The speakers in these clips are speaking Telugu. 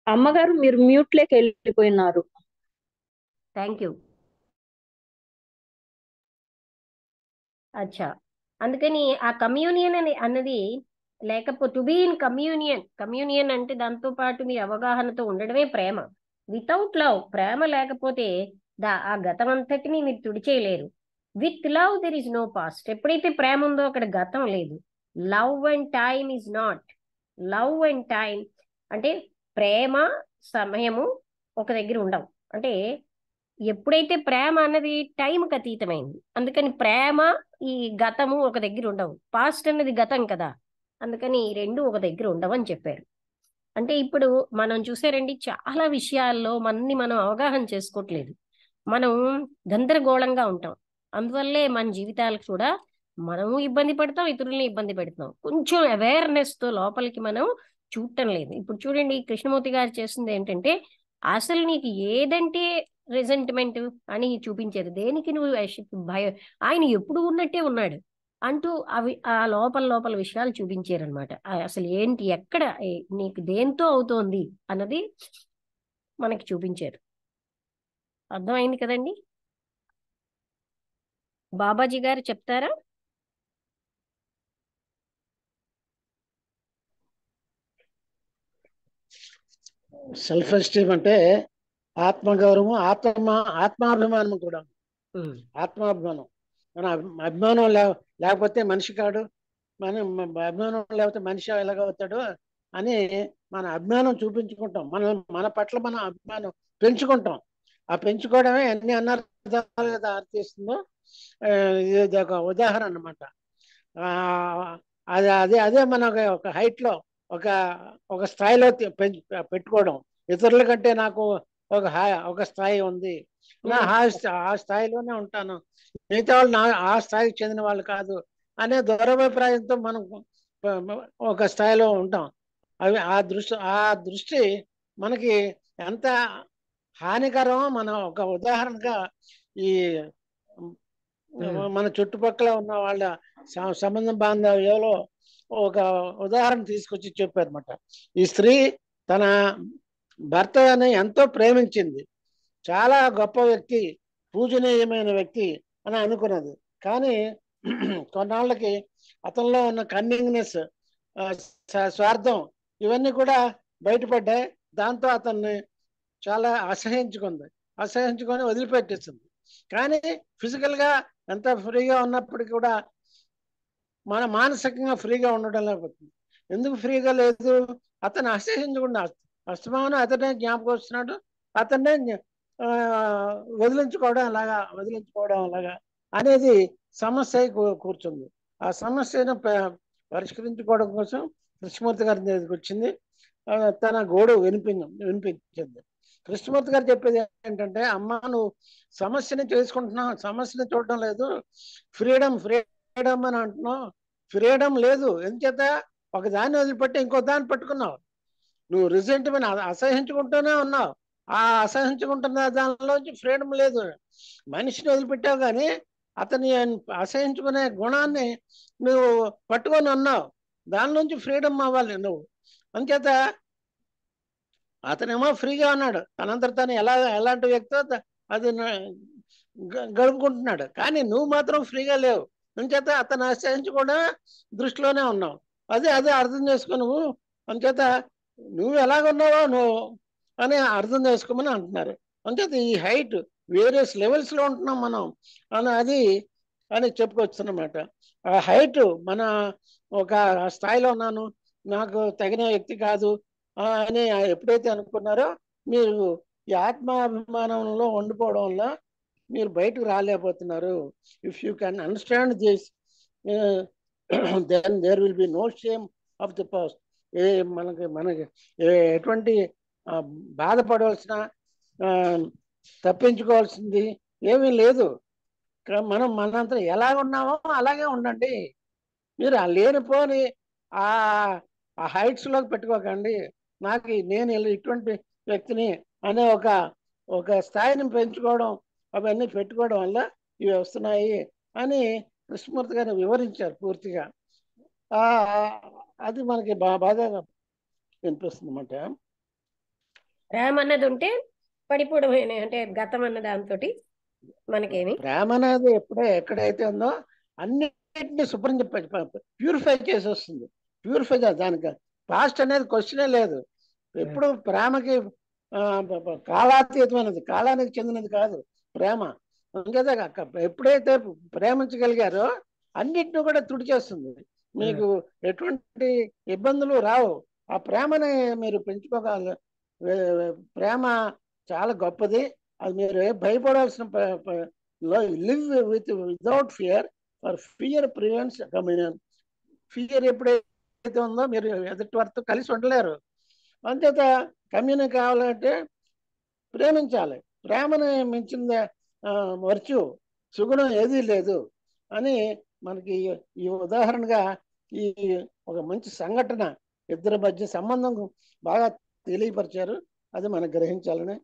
అమ్మగారు మీరు మ్యూట్లోకి వెళ్ళిపోయినారు. Thank you. అచ్చా. అందుకని ఆ కమ్యూనియన్ అన్నది లేకపోతే టు బీ ఇన్ కమ్యూనియన్ అంటే దాంతో పాటు మీ అవగాహనతో ఉండడమే ప్రేమ. వితౌట్ లవ్, ప్రేమ లేకపోతే ఆ గతం అంతటిని మీరు తుడిచేయలేరు. With love there is no past. ఎప్పుడైతే ప్రేమ ఉందో అక్కడ గతం లేదు. Love and time is not. Love and time అంటే ప్రేమ, సమయము ఒక దగ్గర ఉండవు. అంటే ఎప్పుడైతే ప్రేమ అన్నది టైంకి అతీతమైంది, అందుకని ప్రేమ ఈ గతము ఒక దగ్గర ఉండవు. పాస్ట్ అన్నది గతం కదా, అందుకని ఈ రెండు ఒక దగ్గర ఉండవని చెప్పారు. అంటే ఇప్పుడు మనం చూసారండి, చాలా విషయాల్లో మనం అవగాహన చేసుకోవట్లేదు. మనం గందరగోళంగా ఉంటాం. అందువల్లే మన జీవితాలకు కూడా మనము ఇబ్బంది పడతాం, ఇతరుల్ని ఇబ్బంది పెడతాం. కొంచెం అవేర్నెస్ తో లోపలికి మనం చూడటం లేదు. ఇప్పుడు చూడండి, కృష్ణమూర్తి గారు చేస్తుంది ఏంటంటే, అసలు నీకు ఏదంటే రిజెంట్మెంట్ అని చూపించేది, దేనికి నువ్వు భయం, ఆయన ఎప్పుడు ఉన్నట్టే ఉన్నాడు అంటూ అవి ఆ లోపల లోపల విషయాలు చూపించారనమాట. అసలు ఏంటి, ఎక్కడ నీకు దేంతో అవుతోంది అన్నది మనకి చూపించారు. అర్థమైంది కదండి? బాబాజీ గారు చెప్తారా? సెల్ఫ్ ఎస్టీమ్ అంటే ఆత్మగౌరవం, ఆత్మాభిమానం కూడా. ఆత్మాభిమానం, మన అభిమానం లేకపోతే మనిషి కాడు, అభిమానం లేకపోతే మనిషి ఎలాగవుతాడు అని మన అభిమానం చూపించుకుంటాం. మన పట్ల మన అభిమానం పెంచుకుంటాం. ఆ పెంచుకోవడమే అన్ని అనర్థాలుగా దారితీస్తుందో ఇది ఒక ఉదాహరణ అన్నమాట. అదే అదే అదే మన ఒక హైట్ లో ఒక ఒక స్థాయిలో పెట్టుకోవడం. ఇతరుల కంటే నాకు ఒక స్థాయి ఉంది, నా ఆ స్థాయిలోనే ఉంటాను, మిగతా వాళ్ళు ఆ స్థాయికి చెందిన వాళ్ళు కాదు అనే దురభిప్రాయంతో మనం ఒక స్థాయిలో ఉంటాం. అవి ఆ దృష్టి మనకి ఎంత హానికరమో మనం ఒక ఉదాహరణగా ఈ మన చుట్టుపక్కల ఉన్న వాళ్ళ సంబంధ బాంధవ్యంలో ఒక ఉదాహరణ తీసుకొచ్చి చెప్పారన్నమాట. ఈ స్త్రీ తన భర్తని ఎంతో ప్రేమించింది, చాలా గొప్ప వ్యక్తి, పూజనీయమైన వ్యక్తి అని అనుకున్నది. కానీ కొన్నాళ్ళకి అతనిలో ఉన్న కన్నింగ్నెస్, స్వార్థం, ఇవన్నీ కూడా బయటపడ్డాయి. దాంతో అతన్ని చాలా అసహించుకొని వదిలిపెట్టేసింది. కానీ ఫిజికల్గా ఎంత ఫ్రీగా ఉన్నప్పటికీ కూడా మన మానసికంగా ఫ్రీగా ఉండడం లేకపోతుంది. ఎందుకు ఫ్రీగా లేదు? అతను అసహించకుండా అస్తమానం అతనే జ్ఞాపకం వస్తున్నాడు, అతన్నే వదిలించుకోవడం అలాగా అనేది సమస్య కూర్చుంది. ఆ సమస్యను పరిష్కరించుకోవడం కోసం కృష్ణమూర్తి గారి దగ్గరికి వచ్చింది. తన గోడు వినిపించింది. కృష్ణమూర్తి గారు చెప్పేది ఏంటంటే, అమ్మ నువ్వు సమస్యని చేసుకుంటున్నావు, సమస్యని చూడడం లేదు, ఫ్రీడమ్ అని అంటున్నావు. ఫ్రీడమ్ లేదు, ఎందుచేత ఒక దాన్ని వదిలిపెట్టి ఇంకో దాన్ని పట్టుకున్నావు. నువ్వు రిజెంట్మెంట్ అసహించుకుంటూనే ఉన్నావు. ఆ అసహించుకుంటున్న దానిలోంచి ఫ్రీడమ్ లేదు. మనిషిని వదిలిపెట్టావు కానీ అతని అసహించుకునే గుణాన్ని నువ్వు పట్టుకొని ఉన్నావు. దాని నుంచి ఫ్రీడమ్ అవ్వాలి నువ్వు. అంచేత అతనేమో ఫ్రీగా ఉన్నాడు, తనంతట తను ఎలాంటి వ్యక్తో అది గడుపుకుంటున్నాడు. కానీ నువ్వు మాత్రం ఫ్రీగా లేవు. అంచేత అతను అసహించుకుండా దృష్టిలోనే ఉన్నావు. అదే అర్థం చేసుకో నువ్వు. అంచేత నువ్వు ఎలాగున్నావో నువ్వు అని అర్థం చేసుకోమని అంటున్నారు. అంచేత ఈ హైట్ వేరియస్ లెవెల్స్లో ఉంటున్నాం మనం అని చెప్పుకోవచ్చు అన్నమాట. ఆ హైట్ మన ఒక స్థాయిలో ఉన్నాను, నాకు తగిన వ్యక్తి కాదు అని ఎప్పుడైతే అనుకున్నారో, మీరు ఈ ఆత్మాభిమానంలో ఉండిపోవడం వల్ల మీరు బయటకు రాలేకపోతున్నారు. If you can understand this, then there will be no shame of the past. మనకి ఎటువంటి బాధపడవలసిన, తప్పించుకోవాల్సింది ఏమీ లేదు. మనంతా ఎలా ఉన్నామో అలాగే ఉండండి. మీరు ఆ లేనిపోని ఆ హైట్స్లోకి పెట్టుకోకండి. నేను ఇటువంటి వ్యక్తిని అనే ఒక స్థాయిని పెంచుకోవడం, అవన్నీ పెట్టుకోవడం వల్ల ఇవి వస్తున్నాయి అని కృష్ణమూర్తి గారిని వివరించారు పూర్తిగా. అది మనకి బాగా వినిపిస్తుంది అన్నమాట. ప్రేమ అన్నది ఉంటే పడిపోవడమే, అంటే గతం అన్న దాంతో మనకేమి. ప్రేమ అనేది ఎక్కడైతే ఉందో అన్నిటిని శుభ్రం ప్యూరిఫై చేసి వస్తుంది. ప్యూరిఫై దానికి పాస్ట్ అనేది క్వశ్చనే లేదు. ఎప్పుడు ప్రేమకి కాలాతీతమైనది, కాలానికి చెందినది కాదు ప్రేమ. అంతేదా ఎప్పుడైతే ప్రేమించగలిగారో అన్నిటిని కూడా తుడిచేస్తుంది. మీకు ఎటువంటి ఇబ్బందులు రావు. ఆ ప్రేమని మీరు పెంచుకోగల. ప్రేమ చాలా గొప్పది. అది మీరు భయపడాల్సిన live without fear, for fear prevents communion. Fear ఎప్పుడైతే ఉందో మీరు ఎదుటి వారితో కలిసి ఉండలేరు. అంతేత కమ్యూనియన్ కావాలంటే ప్రేమించాలి. ప్రేమను మించింది వర్చు సుగుణం ఏదీ లేదు అని మనకి ఈ ఉదాహరణగా ఈ ఒక మంచి సంఘటన ఇద్దరి మధ్య సంబంధం బాగా తెలియపరిచారు. అది మనం గ్రహించాలని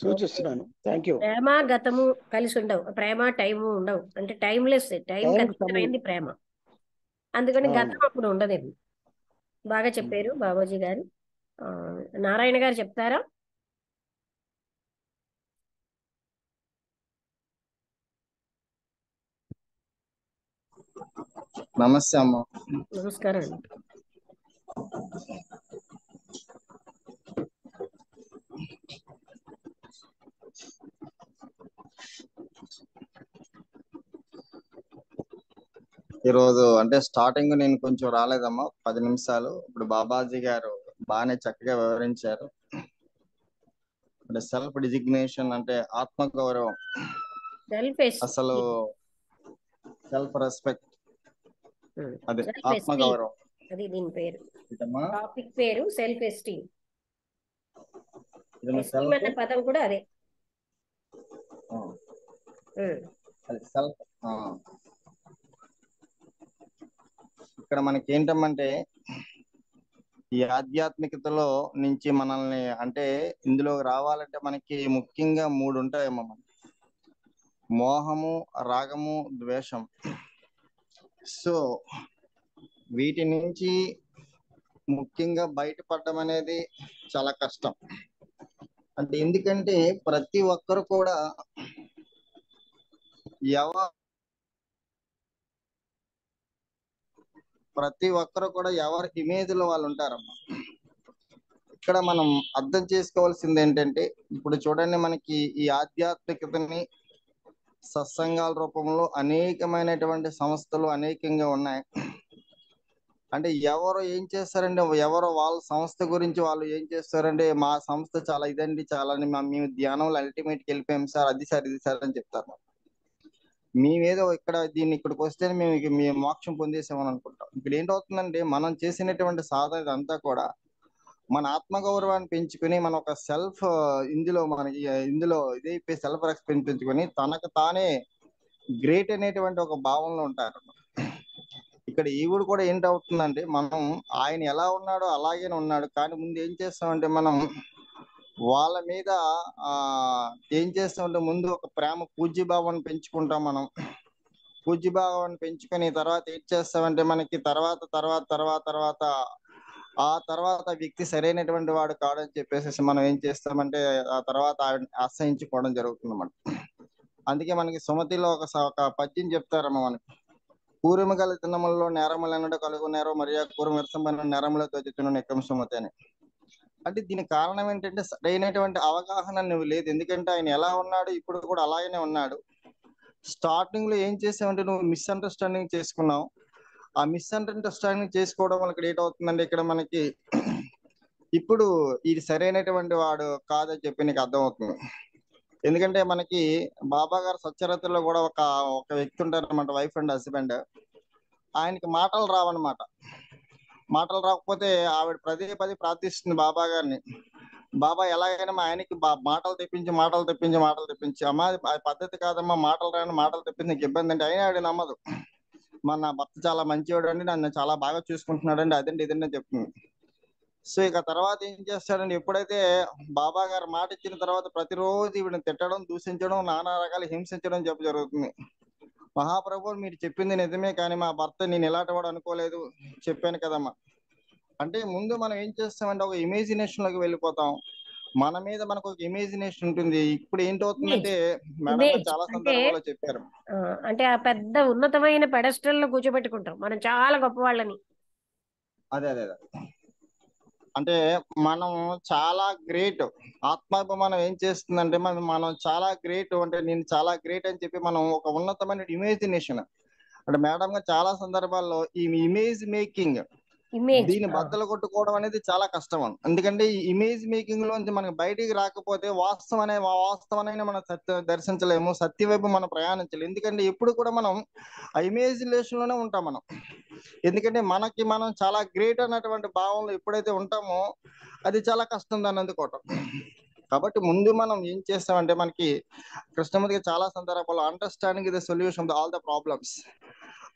సూచిస్తున్నాను. Thank you. ప్రేమ గతము కలిసి ఉండవు, ప్రేమ టైము ఉండవు. అంటే టైంలెస్, టైం ఖచ్చితమైంది ప్రేమ. అందుకని గతం అప్పుడు ఉండదేమో. బాగా చెప్పారు బాబూజీ గారు. నారాయణ గారు చెప్తారా? నమస్తే అమ్మ. నమస్కారం అండి. ఈరోజు అంటే స్టార్టింగ్ నేను కొంచెం రాలేదమ్మా, 10 నిమిషాలు. ఇప్పుడు బాబాజీ గారు బాగానే చక్కగా వివరించారు. అంటే సెల్ఫ్ డిజిగ్నేషన్ అంటే ఆత్మగౌరవం, అసలు సెల్ఫ్ రెస్పెక్ట్, అదే ఆత్మగౌరవం. అది దీని పేరు, టాపిక్ పేరు సెల్ఫ్ ఎస్టీమ్. ఎస్టీమ్ అనే పదం కూడా అదే. సెల్ఫ్ ఇక్కడ మనకి ఏంటంటే ఈ ఆధ్యాత్మికతలో నుంచి మనల్ని అంటే ఇందులో రావాలంటే మనకి ముఖ్యంగా 3 ఉంటాయమ్మా. మోహము, రాగము, ద్వేషం. సో వీటి నుంచి ముఖ్యంగా బయటపడడం అనేది చాలా కష్టం. అంటే ఎందుకంటే ప్రతి ఒక్కరు కూడా ఎవరి ఇమేజ్ లో వాళ్ళు ఉంటారమ్మా. ఇక్కడ మనం అర్థం చేసుకోవాల్సింది ఏంటంటే, ఇప్పుడు చూడండి మనకి ఈ ఆధ్యాత్మికతని సత్సంగాల రూపంలో అనేకమైనటువంటి సంస్థలు అనేకంగా ఉన్నాయి. అంటే ఎవరు ఏం చేస్తారంటే, ఎవరు వాళ్ళ సంస్థ గురించి వాళ్ళు ఏం చేస్తారంటే, మా సంస్థ చాలా ఇదండి, చాలా మేము ధ్యానంలో అల్టిమేట్కి వెళ్ళిపోయాం సార్, అది సార్ ఇది సార్ అని చెప్తారు. మేమేదో ఇక్కడికి వస్తే మేము మోక్షం పొందేసామని అనుకుంటాం. ఇక్కడ ఏంటవుతుందంటే, మనం చేసినటువంటి సాధన ఇదంతా కూడా మన ఆత్మగౌరవాన్ని పెంచుకుని, మన ఒక సెల్ఫ్ ఇందులో ఇదైపోయి సెల్ఫ్ రెస్పెక్ట్ పెంచుకొని తనకు తానే గ్రేట్ అనేటువంటి ఒక భావంలో ఉంటారు. ఇక్కడ ఈవిడ కూడా ఏంటవుతుందంటే, మనం ఆయన ఎలా ఉన్నాడో అలాగే ఉన్నాడు, కానీ ముందు ఏం చేస్తామంటే మనం వాళ్ళ మీద ఏం చేస్తామంటే ముందు ఒక ప్రేమ పూజ్యభావాన్ని పెంచుకుంటాం. మనం పూజ్యభావాన్ని పెంచుకొని తర్వాత ఏం చేస్తామంటే మనకి తర్వాత వ్యక్తి సరైనటువంటి వాడు కాడని చెప్పేసి మనం ఏం చేస్తామంటే ఆ తర్వాత ఆశ్రయించుకోవడం జరుగుతుందన్నమాట. అందుకే మనకి సుమతిలో ఒక పద్యం చెప్తారమ్మ మనకి, పూర్వము గల తిన్నములలో నేరములెన్నడూ కలుగునేరో మరియా పూర్వం విరసంబైన నేరములో తోచుతున్న నిక్కం సుమతి అని. అంటే దీనికి కారణం ఏంటంటే సరైనటువంటి అవగాహన నువ్వు లేదు. ఎందుకంటే ఆయన ఎలా ఉన్నాడు ఇప్పుడు కూడా అలాగనే ఉన్నాడు. స్టార్టింగ్ లో ఏం చేసావంటే నువ్వు మిస్అండర్స్టాండింగ్ చేసుకున్నావు. ఆ మిస్అండర్స్టాండింగ్ చేసుకోవడం వల్ల ఇక్కడ ఏంటవుతుందంటే, ఇక్కడ మనకి ఇప్పుడు ఇది సరైనటువంటి వాడు కాదని చెప్పి నీకు అర్థమవుతుంది. ఎందుకంటే మనకి బాబా గారు సచ్చరిత్రలో కూడా ఒక వ్యక్తి ఉంటారు అన్నమాట, వైఫ్ అండ్ హస్బెండ్. ఆయనకి మాటలు రావన్నమాట. మాటలు రాకపోతే ఆవిడ పదే ప్రార్థిస్తుంది బాబా గారిని, బాబా ఎలాగైనా మా ఆయనకి మాటలు తెప్పించి అమ్మా అది పద్ధతి కాదమ్మా, మాటలు తెప్పించి నీకు ఇబ్బంది అంటే. అయినా ఆవిడ నమ్మదు. నా భర్త చాలా మంచివాడు అండి, నన్ను చాలా బాగా చూసుకుంటున్నాడు అండి, అదండి ఇదండి చెప్తుంది. సో ఇక తర్వాత ఏం చేస్తాడండి, ఎప్పుడైతే బాబా గారు మాట ఇచ్చిన తర్వాత ప్రతిరోజు ఈవిడని తిట్టడం, దూషించడం, నానా రకాలు హింసించడం జరుగుతుంది. మహాప్రభు మీరు చెప్పింది నిజమే, కానీ మా భర్త నేను ఇలాంటి వాడు అనుకోలేదు, చెప్పాను కదమ్మా అంటే. ముందు మనం ఏం చేస్తామంటే ఒక ఇమాజినేషన్ లోకి వెళ్ళిపోతాం. మన మీద మనకు ఒక ఇమేజినేషన్ ఉంటుంది. ఇప్పుడు ఏంటవుతుందంటే మేడం గారు ఇమేజ్ చాలా అంటే సందర్భాల్లో చెప్పారు. అంటే ఆ పెద్ద ఉన్నతమైన పెడస్టల్ లో కూర్చోబెట్టుకుంటాం మనం చాలా గొప్ప వాళ్ళని. అదే అదే అదే అంటే మనం చాలా గ్రేట్. ఆత్మాభిమానం ఏం చేస్తుందంటే మనం చాలా గ్రేట్, అంటే నేను చాలా గ్రేట్ అని చెప్పి మనం ఒక ఉన్నతమైన ఇమేజినేషన్, అంటే మేడం గారు చాలా సందర్భాల్లో ఈ ఇమేజ్ మేకింగ్ ఇమేజ్ దీన్ని బద్దలు కొట్టుకోవడం అనేది చాలా కష్టం. ఎందుకంటే ఈ ఇమేజ్ మేకింగ్ లోంచి మనకి బయటికి రాకపోతే వాస్తవాన్ని మనం దర్శించలేము, సత్య వైపు మనం ప్రయాణించలేము. ఎందుకంటే ఎప్పుడు కూడా మనం ఆ ఇమేజినేషన్ లోనే ఉంటాం మనం. ఎందుకంటే మనం చాలా గ్రేట్ అన్నటువంటి భావంలో ఎప్పుడైతే ఉంటామో అది చాలా కష్టం దాన్ని అందుకోవటం. కాబట్టి ముందు మనం ఏం చేస్తామంటే మనకి కృష్ణమూర్తికి చాలా సందర్భాల్లో understanding the solution all the problems,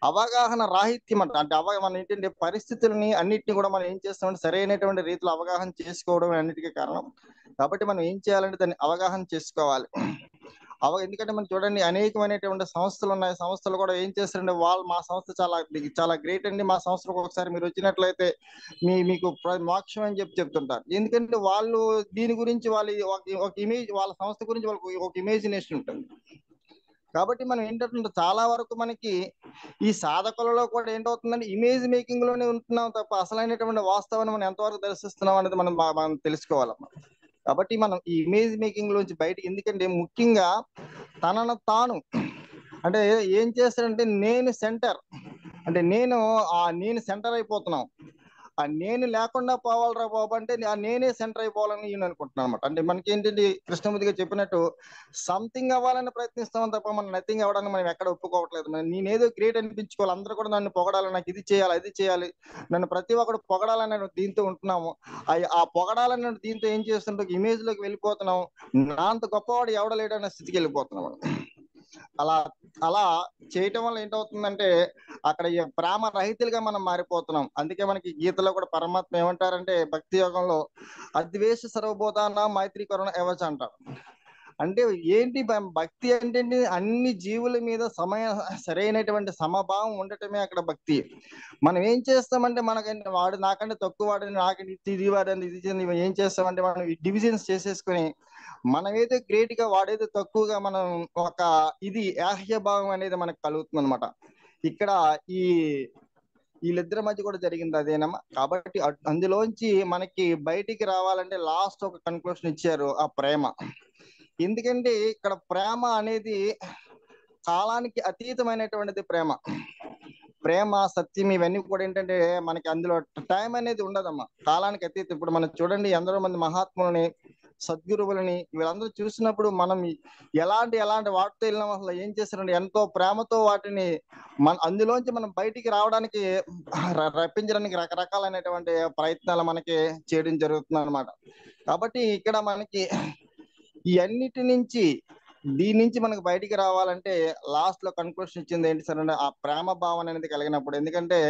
అవగాహన రాహిత్యం అంటే మనం ఏంటంటే పరిస్థితులని అన్నిటిని కూడా మనం ఏం చేస్తామంటే సరైనటువంటి రీతిలో అవగాహన చేసుకోవడం అన్నిటికీ కారణం. కాబట్టి మనం ఏం చేయాలంటే దాన్ని అవగాహన చేసుకోవాలి. ఎందుకంటే మనం చూడండి అనేకమైనటువంటి సంస్థలు ఉన్నాయి. సంస్థలు కూడా ఏం చేస్తారంటే వాళ్ళు మా సంస్థ చాలా గ్రేట్ అండి, మా సంస్థకు ఒకసారి మీరు వచ్చినట్లయితే మీకు మోక్షం అని చెప్తుంటారు. ఎందుకంటే వాళ్ళు దీని గురించి వాళ్ళు ఒక ఇమేజ్, వాళ్ళ సంస్థ గురించి వాళ్ళకి ఒక ఇమేజినేషన్ ఉంటుంది. కాబట్టి మనం ఏంటంటే చాలా వరకు మనకి ఈ సాధకులలో కూడా ఏంటవుతుందంటే ఇమేజ్ మేకింగ్ లోనే ఉంటున్నాం తప్ప అసలైనటువంటి వాస్తవాన్ని మనం ఎంతవరకు దర్శిస్తున్నాం అనేది మనం తెలుసుకోవాలమ్మా. కాబట్టి మనం ఈ ఇమేజ్ మేకింగ్ లోంచి బయట, ఎందుకంటే ముఖ్యంగా తనను తాను అంటే ఏం చేస్తాడంటే నేను సెంటర్, అంటే నేను సెంటర్ అయిపోతున్నాం. ఆ నేను లేకుండా పోవాలరా బాబు అంటే నేనే సెంటర్ అయిపోవాలని నేను అనుకుంటున్నాను అనమాట. అంటే మనకి ఏంటంటే కృష్ణమూర్తిగా చెప్పినట్టు సంథింగ్ అవ్వాలని ప్రయత్నిస్తాం తప్ప మనం నథింగ్ అవ్వడానికి మనం ఎక్కడ ఒప్పుకోవట్లేదు. నేనేదో గ్రేట్ అనిపించుకోవాలి, అందరూ కూడా నన్ను పొగడాలి, నాకు ఇది చేయాలి అది చేయాలి, నన్ను ప్రతి ఒక్కరు పొగడాలని దీంతో ఉంటున్నాము. ఆ పొగడాలని దీంతో ఏం చేస్తుంటే ఇమేజ్ లోకి వెళ్ళిపోతున్నాం. నా అంత గొప్పవాడు ఎవడలేడన్న స్థితికి వెళ్ళిపోతున్నాం. అలా చేయటం వల్ల ఏంటవుతుందంటే అక్కడ ప్రేమ రహితులుగా మనం మారిపోతున్నాం. అందుకే మనకి గీతలో కూడా పరమాత్మ ఏమంటారంటే భక్తి యోగంలో అద్వేష సర్వభూతాన మైత్రి కరుణ ఏవచ అంటారు. అంటే ఏంటి భక్తి అంటే అన్ని జీవుల మీద సరైనటువంటి సమభావం ఉండటమే అక్కడ భక్తి. మనం ఏం చేస్తామంటే మనకంటే వాడు నాకంటే తక్కువ వాడని, నాకంటే ఇది వాడని ఇది ఏం చేస్తామంటే మనం డివిజన్స్ చేసేసుకుని మనం ఏదో గ్రేట్ గా వాడేదో తక్కువగా మనం ఒక ఇది యాహ్య భావం అనేది మనకు కలుగుతుంది అనమాట. ఇక్కడ వీళ్ళిద్దరి మధ్య కూడా జరిగింది అదేనమ్మా. కాబట్టి అందులోంచి మనకి బయటికి రావాలంటే లాస్ట్ ఒక కన్క్లూషన్ ఇచ్చారు, ఆ ప్రేమ. ఎందుకంటే ఇక్కడ ప్రేమ అనేది కాలానికి అతీతమైనటువంటిది. ప్రేమ సత్యం ఇవన్నీ కూడా ఏంటంటే మనకి అందులో టైం అనేది ఉండదమ్మా, కాలానికి అతీతం. ఇప్పుడు మనం చూడండి ఎందరో మంది మహాత్ములని, సద్గురువులని వీళ్ళందరూ చూసినప్పుడు మనం ఎలాంటి వాటితో వెళ్ళినాం, అసలు ఏం చేస్తారంటే ఎంతో ప్రేమతో వాటిని అందులోంచి మనం బయటికి రావడానికి రప్పించడానికి రకరకాలైనటువంటి ప్రయత్నాలు మనకి చేయడం జరుగుతుంది అనమాట. కాబట్టి ఇక్కడ మనకి ఈ అన్నిటి నుంచి దీని నుంచి మనకు బయటికి రావాలంటే లాస్ట్ లో కన్క్లూషన్ ఇచ్చింది ఏంటి సార్ అంటే ఆ ప్రేమ భావన అనేది కలిగినప్పుడు. ఎందుకంటే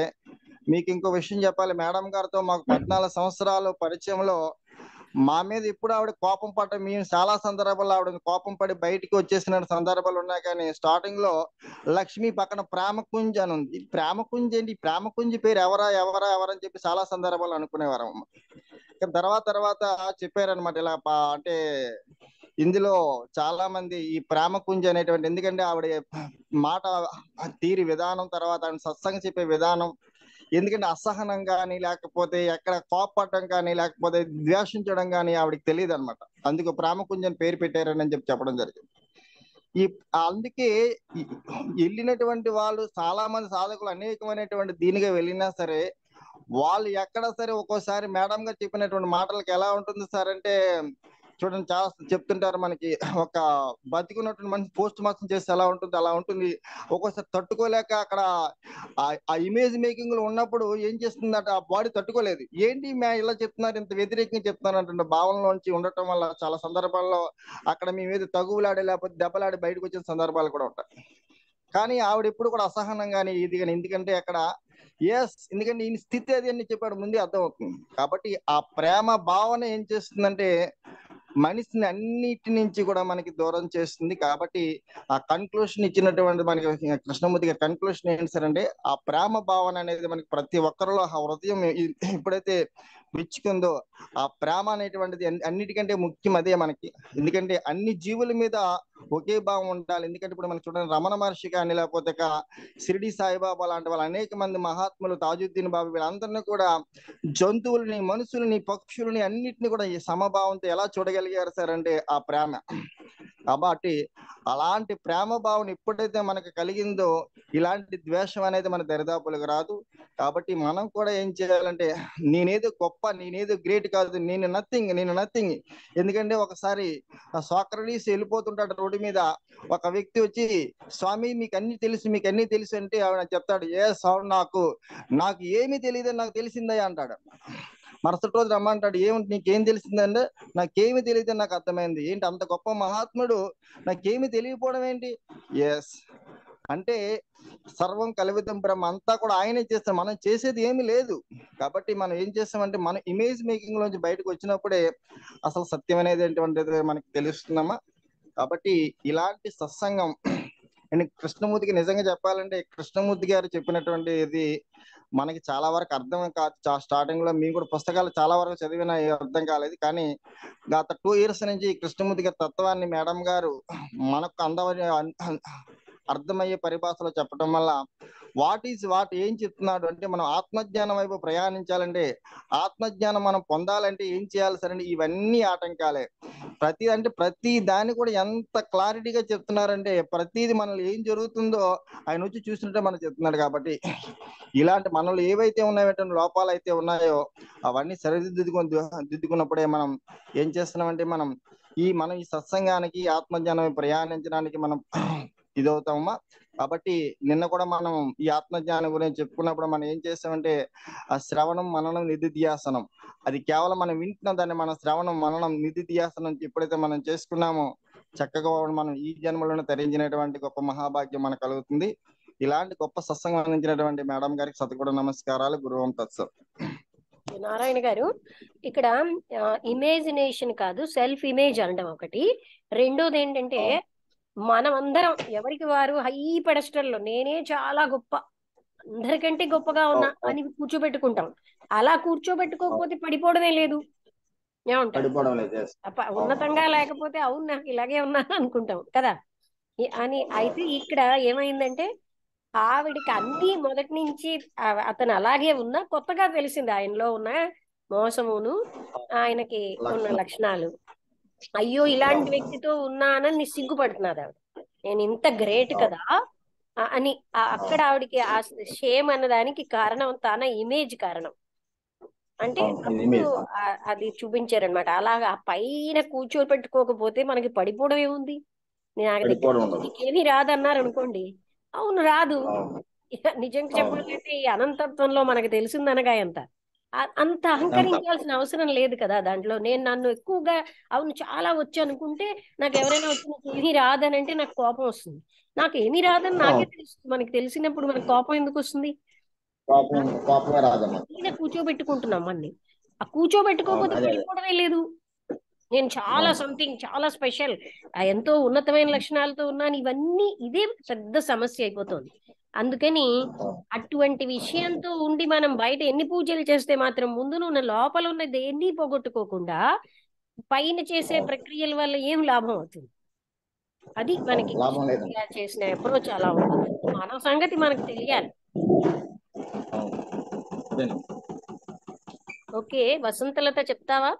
మీకు ఇంకో విషయం చెప్పాలి, మేడం గారితో మాకు 14 సంవత్సరాలు పరిచయంలో మా మీద ఇప్పుడు ఆవిడ కోపం పడ్డ మేము చాలా సందర్భాల్లో ఆవిడ కోపం పడి బయటికి వచ్చేసిన సందర్భాలు ఉన్నాయి. కానీ స్టార్టింగ్ లో లక్ష్మి పక్కన ప్రేమకుంజ్ అని ఉంది. ప్రేమకుంజ్ ఏంటి, ప్రేమకుంజ్ పేరు ఎవరని చెప్పి చాలా సందర్భాలు అనుకునేవారు. తర్వాత చెప్పారనమాట ఇలా అంటే ఇందులో చాలా మంది ఈ ప్రేమకుంజ్ అనేటువంటి, ఎందుకంటే ఆవిడ మాట తీరి విధానం, తర్వాత ఆయన సత్సంగం చెప్పే విధానం, ఎందుకంటే అసహనం కానీ లేకపోతే ఎక్కడ కోపపడటం కానీ లేకపోతే ద్వేషించడం కానీ ఆవిడకి తెలియదు అనమాట. అందుకు ప్రేమకుంజ్ అని పేరు పెట్టారని చెప్పడం జరిగింది. అందుకే వెళ్ళినటువంటి వాళ్ళు చాలా మంది సాధకులు అనేకమైనటువంటి దీనిగా వెళ్ళినా సరే వాళ్ళు ఎక్కడ సరే ఒక్కోసారి మేడం గారు చెప్పినటువంటి మాటలకు ఎలా ఉంటుంది సార్ అంటే చూడండి, చాలా చెప్తుంటారు మనకి ఒక బతికున్నటువంటి మనిషి పోస్ట్ మార్టం చేస్తే ఎలా ఉంటుంది అలా ఉంటుంది. ఒక్కోసారి తట్టుకోలేక అక్కడ ఆ ఇమేజ్ మేకింగ్ లో ఉన్నప్పుడు ఏం చేస్తుందట, ఆ బాడీ తట్టుకోలేదు. ఏంటి ఇలా చెప్తున్నారు, ఇంత వ్యతిరేకంగా చెప్తున్నారు అంటే భావనలోంచి ఉండటం వల్ల చాలా సందర్భాల్లో అక్కడ మేము ఏది తగువులాడే లేకపోతే దెబ్బలాడి బయటకు వచ్చిన సందర్భాలు కూడా ఉంటాయి. కానీ ఆవిడ ఎప్పుడు కూడా అసహనం కానీ ఇది కానీ, ఎందుకంటే అక్కడ ఎందుకంటే ఈయన స్థితి అది అని చెప్పాడు ముందే అర్థమవుతుంది. కాబట్టి ఆ ప్రేమ భావన ఏం చేస్తుందంటే మనిషిని అన్నిటి నుంచి కూడా మనకి దూరం చేస్తుంది. కాబట్టి ఆ కన్క్లూషన్ ఇచ్చినటువంటి మనకి కృష్ణమూర్తి గారి కన్క్లూషన్ ఏంటి సార్ అంటే, ఆ ప్రేమ భావన అనేది మనకి ప్రతి ఒక్కరిలో ఆ హృదయం ఎప్పుడైతే మెచ్చుకుందో, ఆ ప్రేమ అనేటువంటిది అన్నిటికంటే ముఖ్యం అదే మనకి. ఎందుకంటే అన్ని జీవుల మీద ఒకే భావం ఉండాలి. ఎందుకంటే ఇప్పుడు మనం చూడండి, రమణ మహర్షి కానీ, లేకపోతే షిరిడి సాయిబాబా లాంటి వాళ్ళు అనేక మంది మహాత్ములు, తాజుద్దీన్ బాబు, వీళ్ళందరినీ కూడా జంతువులని, మనుషులని, పక్షులని అన్నిటిని కూడా ఈ సమభావంతో ఎలా చూడగలిగారు సార్ అంటే ఆ ప్రేమ. కాబట్టి అలాంటి ప్రేమ భావన ఎప్పుడైతే మనకు కలిగిందో, ఇలాంటి ద్వేషం అనేది మన దరిదాపులకు రాదు. కాబట్టి మనం కూడా ఏం చేయాలంటే, నేనేదో గొప్ప, నేనేదో గ్రేట్ కాదు, నేను నథింగ్. ఎందుకంటే ఒకసారి సోక్రటీస్ వెళ్ళిపోతుంటాడు రోడ్డు మీద, ఒక వ్యక్తి వచ్చి, స్వామి మీకు అన్ని తెలుసు అంటే ఆవిడ చెప్తాడు, నాకు ఏమీ తెలియదని నాకు తెలిసిందయ్యా అంటాడు. మరుసటి రోజు రమ్మంటాడు, నీకేం తెలిసిందంటే, నాకేమి తెలియదని నాకు అర్థమైంది. ఏంటి అంత గొప్ప మహాత్ముడు నాకేమి తెలియకపోవడం ఏంటి? ఎస్ అంటే సర్వం కల్వితం బ్రహ్మ, అంతా కూడా ఆయనే చేస్తాం, మనం చేసేది ఏమి లేదు. కాబట్టి మనం ఏం చేస్తామంటే, మన ఇమేజ్ మేకింగ్ లోంచి బయటకు వచ్చినప్పుడే అసలు సత్యం అనేది ఏంటంటే మనకి తెలుస్తుందమ్మా. కాబట్టి ఇలాంటి సత్సంగం అండ్ కృష్ణమూర్తికి నిజంగా చెప్పాలంటే, కృష్ణమూర్తి గారు చెప్పినటువంటి ఇది మనకి చాలా వరకు అర్థం కాదు. స్టార్టింగ్ లో మేము కూడా పుస్తకాలు చాలా వరకు చదివిన అర్థం కాలేదు. కానీ గత 2 years నుంచి కృష్ణమూర్తి గారి తత్వాన్ని మేడం గారు మనకు అర్థమయ్యే పరిభాషలో చెప్పడం వల్ల వాట్ ఏం చెప్తున్నాడు అంటే, మనం ఆత్మజ్ఞానం వైపు ప్రయాణించాలంటే, ఆత్మజ్ఞానం మనం పొందాలంటే ఏం చేయాలి సరే, ఇవన్నీ ఆటంకాలే. ప్రతి దాన్ని కూడా ఎంత క్లారిటీగా చెప్తున్నారంటే, ప్రతిది మనలో ఏం జరుగుతుందో ఆయన వచ్చి చూసినట్టే మనకు చెప్తున్నాడు. కాబట్టి ఇలాంటి మనలో ఏవైతే ఉన్నాయో, లోపాలు అయితే ఉన్నాయో అవన్నీ సరిదిద్దుకున్నప్పుడే మనం ఏం చేస్తున్నామంటే, మనం ఈ సత్సంగానికి, ఆత్మజ్ఞానం ప్రయాణించడానికి మనం ఇదవుతామమ్మా. కాబట్టి నిన్న కూడా మనం ఈ ఆత్మజ్ఞానం గురించి చెప్పుకున్నప్పుడు మనం ఏం చేస్తామంటే, ఆ శ్రవణం, మననం, నిధిధ్యాసనం, అది కేవలం మనం వింటున్న దాన్ని మనం శ్రవణం, మననం, నిధిధ్యాసనం ఎప్పుడైతే మనం చేసుకున్నామో, చక్కగా మనం ఈ జన్మలోనే తరించినటువంటి గొప్ప మహాభాగ్యం మనకు కలుగుతుంది. ఇలాంటి గొప్ప సత్సంగం అందించినటువంటి మేడం గారికి శతకోటి నమస్కారాలు. గురువం తత్సత్. నారాయణ గారు, ఇక్కడ ఇమేజినేషన్ కాదు, సెల్ఫ్ ఇమేజ్ అనడం ఒకటి. రెండోది ఏంటంటే, మనం అందరం ఎవరికి వారు హై పెడస్టల్లో నేనే చాలా గొప్ప, అందరికంటే గొప్పగా ఉన్నా అని కూర్చోబెట్టుకుంటాం. అలా కూర్చోబెట్టుకోకపోతే పడిపోవడమే లేదు. ఏమంటారు? ఉన్నతంగా లేకపోతే అవును నాకు ఇలాగే ఉన్నా అనుకుంటాం కదా అని. అయితే ఇక్కడ ఏమైందంటే, ఆవిడికి అన్ని మొదటి నుంచి అతను అలాగే ఉన్నా, కొత్తగా తెలిసింది ఆయనలో ఉన్న మోసమును, ఆయనకి ఉన్న లక్షణాలు. అయ్యో ఇలాంటి వ్యక్తితో ఉన్నానని సిగ్గుపడుతున్నది ఆవిడ, నేను ఇంత గ్రేట్ కదా అని. అక్కడ ఆవిడికి ఆ షేమ్ అన్నదానికి కారణం తన ఇమేజ్ కారణం. అంటే అప్పుడు అది చూపించారనమాట. అలాగా పైన కూర్చోపెట్టుకోకపోతే మనకి పడిపోవడం ఏముంది? నాకు దగ్గర నీకేమీ రాదన్నారు అనుకోండి, అవును రాదు. నిజంగా చెప్పాలంటే ఈ అనంతత్వంలో మనకు తెలిసిందనగా అంత అహంకరించాల్సిన అవసరం లేదు కదా దాంట్లో. నన్ను ఎక్కువగా అవును చాలా వచ్చు అనుకుంటే, నాకు ఎవరైనా వచ్చి నాకు ఏమీ రాదని అంటే నాకు కోపం వస్తుంది. నాకు ఏమీ రాదని నాకే తెలుస్తుంది. మనకి తెలిసినప్పుడు మనకు కోపం ఎందుకు వస్తుంది? కూర్చోబెట్టుకుంటున్నాం అన్ని. ఆ కూర్చోబెట్టుకోకపోతే పడిపోవడమే లేదు. నేను చాలా సంథింగ్, చాలా స్పెషల్, ఎంతో ఉన్నతమైన లక్షణాలతో ఉన్నాను, ఇవన్నీ ఇదే పెద్ద సమస్య అయిపోతుంది. అందుకని అటువంటి విషయంతో ఉండి మనం బయట ఎన్ని పూజలు చేస్తే మాత్రం ముందు ఉన్న లోపల ఉన్న దేన్ని పోగొట్టుకోకుండా పైన చేసే ప్రక్రియల వల్ల ఏం లాభం అవుతుంది? అది మనకి చేసిన అప్రోచ్ అలా ఉంటుంది. మన సంగతి మనకు తెలియాలి. ఓకే, వసంతలత చెప్తావా?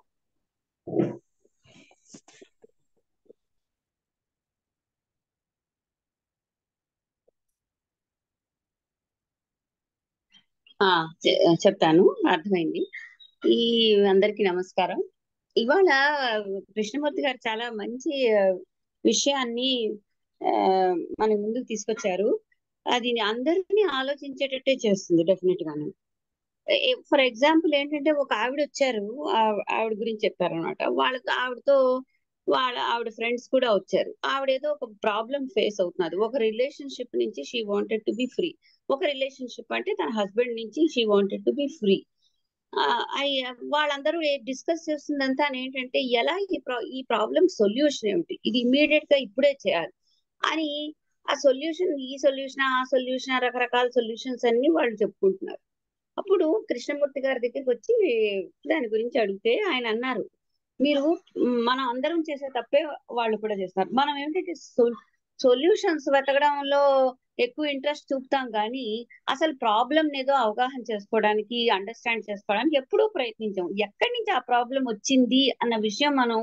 చెప్తాను, అర్థమైంది. ఈ అందరికీ నమస్కారం. ఇవాళ కృష్ణమూర్తి గారు చాలా మంచి విషయాన్ని మన ముందుకు తీసుకొచ్చారు. అది అందరినీ ఆలోచించేటట్టే చేస్తుంది డెఫినెట్ గాను. ఫర్ ఎగ్జాంపుల్ ఏంటంటే, ఒక ఆవిడ వచ్చారు, ఆవిడ గురించి చెప్పారనమాట. ఆవిడ ఫ్రెండ్స్ కూడా వచ్చారు. ఆవిడ ఏదో ఒక ప్రాబ్లం ఫేస్ అవుతున్నారు. ఒక రిలేషన్షిప్ నుంచి she wanted to be free. ఒక రిలేషన్షిప్ అంటే తన హస్బెండ్ నుంచి she wanted to be free. వాళ్ళందరూ డిస్కస్ చేస్తుందంతా ఏంటంటే ఎలా ఈ ప్రాబ్లం సొల్యూషన్ ఏమిటి, ఇది ఇమీడియట్ గా ఇప్పుడే చేయాలి అని ఆ సొల్యూషన్, ఈ సొల్యూషన్ ఆ సొల్యూషన్ రకరకాల సొల్యూషన్స్ అన్ని వాళ్ళు చెప్పుకుంటున్నారు. అప్పుడు కృష్ణమూర్తి గారి దగ్గరికి వచ్చి దాని గురించి అడిగితే ఆయన అన్నారు, మీరు మనం అందరం చేసే తప్పే వాళ్ళు కూడా చేస్తారు. మనం ఏంటంటే సొల్యూషన్స్ వెతకడంలో ఎక్కువ ఇంట్రెస్ట్ చూపుతాం కానీ అసలు ప్రాబ్లం ఏదో అవగాహన చేసుకోవడానికి, అండర్స్టాండ్ చేసుకోవడానికి ఎప్పుడూ ప్రయత్నించాం. ఎక్కడి నుంచి ఆ ప్రాబ్లం వచ్చింది అన్న విషయం మనం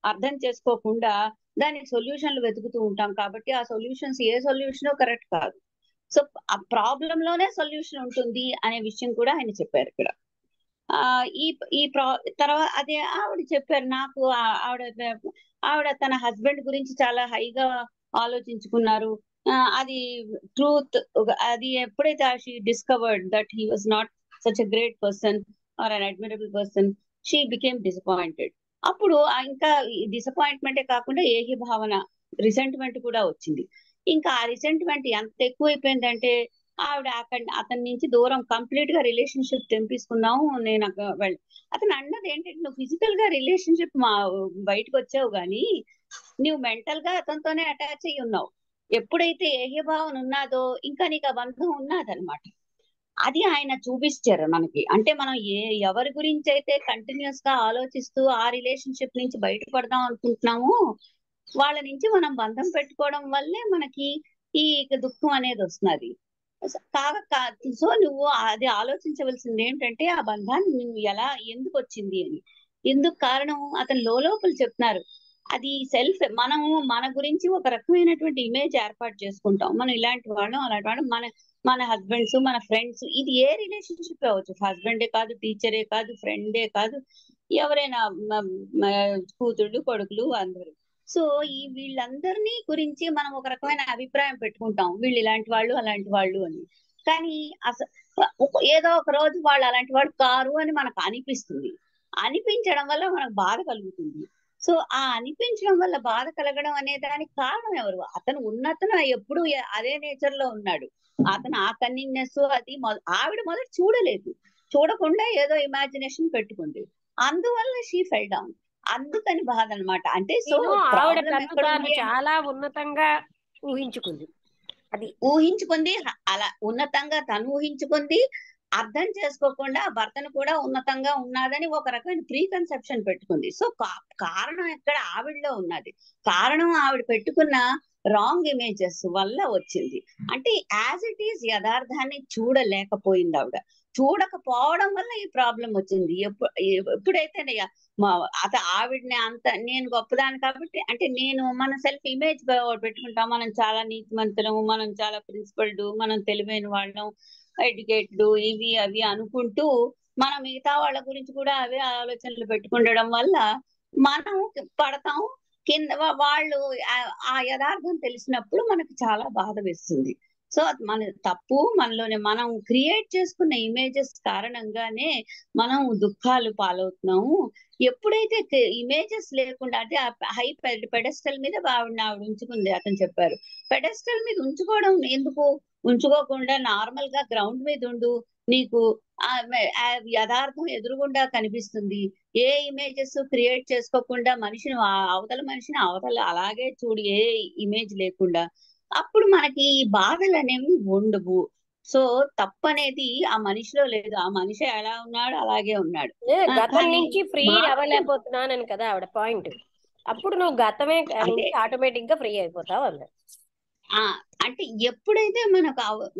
అర్థం చేసుకోకుండా దానికి సొల్యూషన్లు వెతుకుతూ ఉంటాం. కాబట్టి ఆ సొల్యూషన్స్ ఏ సొల్యూషన్ కరెక్ట్ కాదు. సో ఆ ప్రాబ్లం లోనే సొల్యూషన్ ఉంటుంది అనే విషయం కూడా ఆయన చెప్పారు ఇక్కడ. ఈ ఈ తర్వాత అదే ఆవిడ చెప్పారు నాకు, ఆవిడ తన హస్బెండ్ గురించి చాలా హైగా ఆలోచించుకున్నారు. అది ట్రూత్, అది ఎప్పుడైతే she discovered that he was not such a great person are an admirable person, she became disappointed. అప్పుడు ఇంకా డిసప్పాయింట్మెంటే కాకుండా ఏహి భావన, రిసెంట్మెంట్ కూడా వచ్చింది. ఇంకా ఆ రిసెంట్మెంట్ ఎంత ఎక్కువైపోయిందంటే ఆవిడ అతని నుంచి దూరం, కంప్లీట్ గా రిలేషన్షిప్ తెంపేసుకున్నాము. నేను అతను అన్నది ఏంటంటే, నువ్వు ఫిజికల్ గా రిలేషన్షిప్ బయటకు వచ్చావు కానీ నువ్వు మెంటల్ గా అతనితోనే అటాచ్ అయ్యి ఉన్నావు. ఎప్పుడైతే ఏహ్యభావన ఉన్నాదో ఇంకా నీకు ఆ బంధం ఉన్నదనమాట. అది ఆయన చూపించారు మనకి. అంటే మనం ఎవరి గురించి అయితే కంటిన్యూస్ గా ఆలోచిస్తూ ఆ రిలేషన్షిప్ నుంచి బయటపడదాం అనుకుంటున్నామో వాళ్ళ నుంచి మనం బంధం పెట్టుకోవడం వల్లే మనకి ఈ దుఃఖం అనేది వస్తున్నది. సో నువ్వు అది ఆలోచించవలసింది ఏంటంటే ఆ బంధాన్ని నువ్వు ఎందుకు వచ్చింది అని. ఎందుకు కారణం అతను లోపల చెప్తున్నారు. అది సెల్ఫ్, మనము మన గురించి ఒక రకమైనటువంటి ఇమేజ్ ఏర్పాటు చేసుకుంటాం. మనం ఇలాంటి వాళ్ళం అలాంటి వాళ్ళం, మన హస్బెండ్స్, మన ఫ్రెండ్స్, ఇది ఏ రిలేషన్షిప్ అవ్వచ్చు, హస్బెండే కాదు, టీచరే కాదు, ఫ్రెండే కాదు, ఎవరైనా కూతుళ్ళు కొడుకులు అందరూ. సో వీళ్ళందరినీ గురించి మనం ఒక రకమైన అభిప్రాయం పెట్టుకుంటాం, వీళ్ళు ఇలాంటి వాళ్ళు అలాంటి వాళ్ళు అని. కానీ ఏదో ఒక రోజు వాళ్ళు అలాంటి వాళ్ళు కారు అని మనకు అనిపిస్తుంది. అనిపించడం వల్ల మనకు బాధ కలుగుతుంది. సో ఆ అనిపించడం వల్ల బాధ కలగడం అనే దానికి కారణం ఎవరు? అతను ఎప్పుడు అదే నేచర్ లో ఉన్నాడు. అతను ఆ కన్నింగ్నెస్ అది ఆవిడ మొదట చూడలేదు, చూడకుండా ఏదో ఇమాజినేషన్ పెట్టుకుంది, అందువల్ల షీ ఫెల్ డౌన్. అందుకని బాధ అనమాట. అంటే సో ఆవిడ తను తాను చాలా ఉన్నతంగా ఊహించుకుంది, అది ఊహించుకుంది, అలా ఉన్నతంగా తను ఊహించుకుంది, అర్థం చేసుకోకుండా భర్తను కూడా ఉన్నతంగా ఉన్నాదని ఒక రకమైన ప్రీ కన్సెప్షన్ పెట్టుకుంది. సో కారణం ఎక్కడ ఆవిడలో ఉన్నది, కారణం ఆవిడ పెట్టుకున్న రాంగ్ ఇమేజెస్ వల్ల వచ్చింది. అంటే యాజ్ ఇట్ ఈస్ యథార్థాన్ని చూడలేకపోయింది ఆవిడ. చూడకపోవడం వల్ల ఈ ప్రాబ్లం వచ్చింది. ఎప్పుడైతే ఆవిడని అంత నేను గొప్పదాన్ని కాబట్టి, అంటే మన సెల్ఫ్ ఇమేజ్ పెట్టుకుంటాం, మనం చాలా నీతిమంతులము, మనం చాలా ప్రిన్సిపల్డ్, మనం తెలివైన వాళ్ళం, ఎడ్యుకేటెడ్, ఇవి అవి అనుకుంటూ మనం మిగతా వాళ్ళ గురించి కూడా అవే ఆలోచనలు పెట్టుకుండడం వల్ల మనం పడతాం కింద. వాళ్ళు ఆ యథార్థం తెలిసినప్పుడు మనకు చాలా బాధ వేస్తుంది. సో మన తప్పు మనలోనే, మనం క్రియేట్ చేసుకున్న ఇమేజెస్ కారణంగానే మనం దుఃఖాలు పాలవుతున్నాము. ఎప్పుడైతే ఇమేజెస్ లేకుండా, అంటే హై పెడెస్టల్ మీద ఆవిడ ఉంచుకుంది, అతను చెప్పారు. పెడెస్టల్ మీద ఉంచుకోవడం ఎందుకు, ఉంచుకోకుండా నార్మల్ గా గ్రౌండ్ మీద ఉండు, నీకు యథార్థం ఎదురుగుండా కనిపిస్తుంది. ఏ ఇమేజెస్ క్రియేట్ చేసుకోకుండా అవతల మనిషిని అలాగే చూడు, ఏ ఇమేజ్ లేకుండా, అప్పుడు మనకి ఈ బాధలు అనేవి ఉండవు. సో తప్పనేది ఆ మనిషిలో లేదు, ఆ మనిషి ఎలా ఉన్నాడు అలాగే ఉన్నాడు. గతం నుంచి ఫ్రీ అవ్వలేకపోతున్నానని కదా ఆవిడ పాయింట్. అప్పుడు నువ్వు గతమే ఆటోమేటిక్ గా ఫ్రీ అయిపోతావు అన్నారు. అంటే ఎప్పుడైతే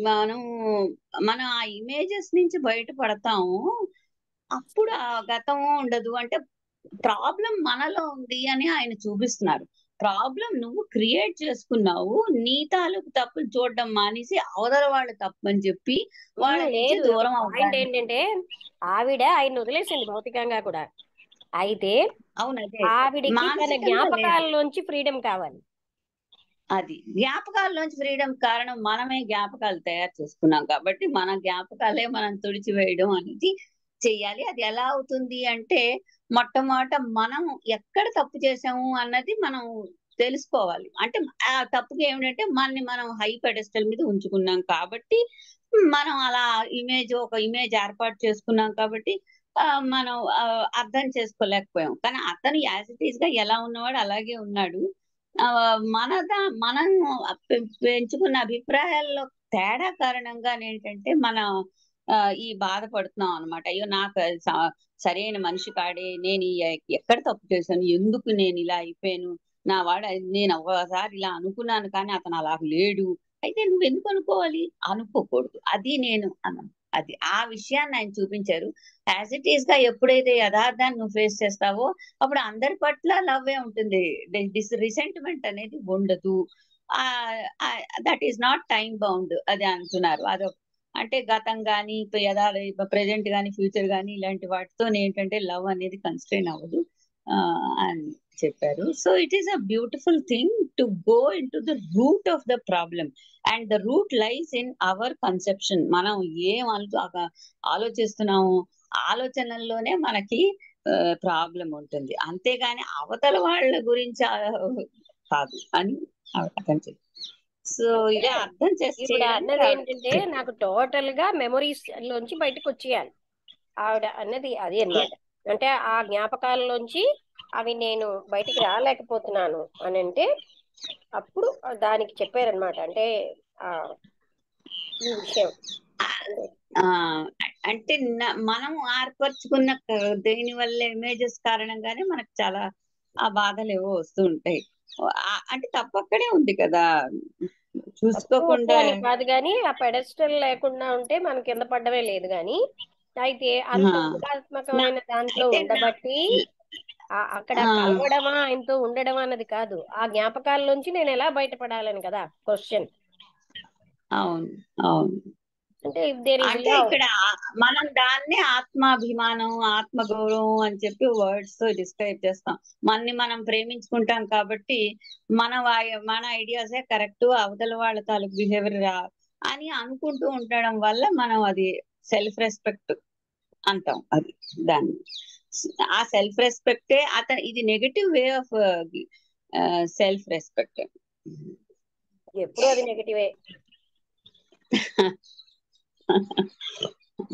మనం ఆ ఇమేజెస్ నుంచి బయటపడతామో అప్పుడు ఆ గతము ఉండదు. అంటే ప్రాబ్లం మనలో ఉంది అని ఆయన చూపిస్తున్నారు. ప్రాబ్లం నువ్వు క్రియేట్ చేసుకున్నావు, నీ తాలూకు తప్పులు చూడడం మానేసి అవతల వాళ్ళు తప్పు అని చెప్పి వాళ్ళ నుంచి దూరం పాయింట్ ఏంటంటే ఆవిడ ఆయన వదిలేసింది భౌతికంగా కూడా, అయితే ఆవిడకి తన జ్ఞాపకాల్లోంచి ఫ్రీడమ్ కావాలి. అది జ్ఞాపకాల్లోంచి ఫ్రీడమ్ కారణం మనమే జ్ఞాపకాలు తయారు చేసుకున్నాం కాబట్టి మన జ్ఞాపకాలే మనం తుడిచివేయడం అనేది చెయ్యాలి. అది ఎలా అవుతుంది అంటే మొట్టమొదట మనం ఎక్కడ తప్పు చేసాము అన్నది మనం తెలుసుకోవాలి. అంటే ఆ తప్పుకి ఏమిటంటే మనం హై పెడెస్టల్ మీద ఉంచుకున్నాం కాబట్టి, మనం అలా ఒక ఇమేజ్ ఏర్పాటు చేసుకున్నాం కాబట్టి మనం అర్థం చేసుకోలేకపోయాం. కానీ అతను యాజ్ ఇట్ ఈస్ గా ఎలా ఉన్నవాడు అలాగే ఉన్నాడు. మనం పెంచుకున్న అభిప్రాయాల్లో తేడా కారణంగా ఏంటంటే మనం ఈ బాధపడుతున్నాం అనమాట. అయ్యో నాకు సరైన మనిషి కాడే, నేను ఎక్కడ తప్పు చేశాను, ఎందుకు నేను ఇలా అయిపోయాను, నా వాడు నేను ఒకసారి ఇలా అనుకున్నాను కానీ అతను అలా లేడు. అయితే నువ్వు ఎందుకు అనుకోవాలి, అనుకోకూడదు. అది నేను అన్నాను. అది ఆ విషయాన్ని ఆయన చూపించారు. యాజ్ ఇట్ ఈస్ గా ఎప్పుడైతే యథార్థాన్ని నువ్వు ఫేస్ చేస్తావో అప్పుడు అందరి పట్ల లవ్వే ఉంటుంది. రిసెంట్మెంట్ అనేది ఉండదు. That is not time bound అది అంటున్నారు. అంటే గతం కానీ ప్రెజెంట్ కానీ ఫ్యూచర్ కానీ ఇలాంటి వాటితో ఏంటంటే లవ్ అనేది కన్స్ట్రెయిన్ అవ్వదు అని చెప్పారు. So it is a beautiful thing to go into the root of the problem and the root lies in our conception. మనం ఏం ఆలోచిస్తున్నాము, ఆలోచనల్లోనే మనకి ప్రాబ్లం ఉంటుంది, అంతేగాని అవతల వాళ్ళ గురించి కాదు అని అర్థం చేయాలి. సో ఇదే అర్థం ఇప్పుడు అన్నది ఏంటంటే నాకు టోటల్ గా మెమొరీస్ లోంచి బయటకు వచ్చేయాలి ఆవిడ అన్నది అది అన్నమాట. అంటే ఆ జ్ఞాపకాలలోంచి అవి నేను బయటికి రాలేకపోతున్నాను అని అంటే అప్పుడు దానికి చెప్పారనమాట. అంటే ఈ విషయం అంటే మనం ఏర్పరచుకున్న దేని వల్ల ఇమేజెస్ కారణంగానే మనకు చాలా ఆ బాధలు ఏవో వస్తూ ఉంటాయి. అంటే తప్పక్కడే ఉంది కదా, చూసుకోకుండా కాదు కానీ ఆ పెడస్టల్ లేకుండా ఉంటే మనం కింద పడ్డమే లేదు. కానీ అయితే అంత ఊహాత్మకమైన దాంట్లో ఉండబట్టి అక్కడ కలవడమా ఆయనతో ఉండడమా అన్నది కాదు, ఆ జ్ఞాపకాల్లోంచి నేను ఎలా బయటపడాలని కదా క్వశ్చన్. అవును అవును. అంటే ఇక్కడ మనం దాన్ని ఆత్మాభిమానం, ఆత్మగౌరవం అని చెప్పి వర్డ్స్ తో డిస్క్రైబ్ చేస్తాం. మనని మనం ప్రేమించుకుంటాం కాబట్టి మన ఐడియాసే కరెక్ట్, అవతల వాళ్ళ తాలూకు బిహేవియర్ అని అనుకుంటూ ఉండడం వల్ల మనం అది సెల్ఫ్ రెస్పెక్ట్ అంటాం. అది దాన్ని ఆ సెల్ఫ్ రెస్పెక్టే ఇది negative way of self respect. ఎప్పుడు అది నెగటివే,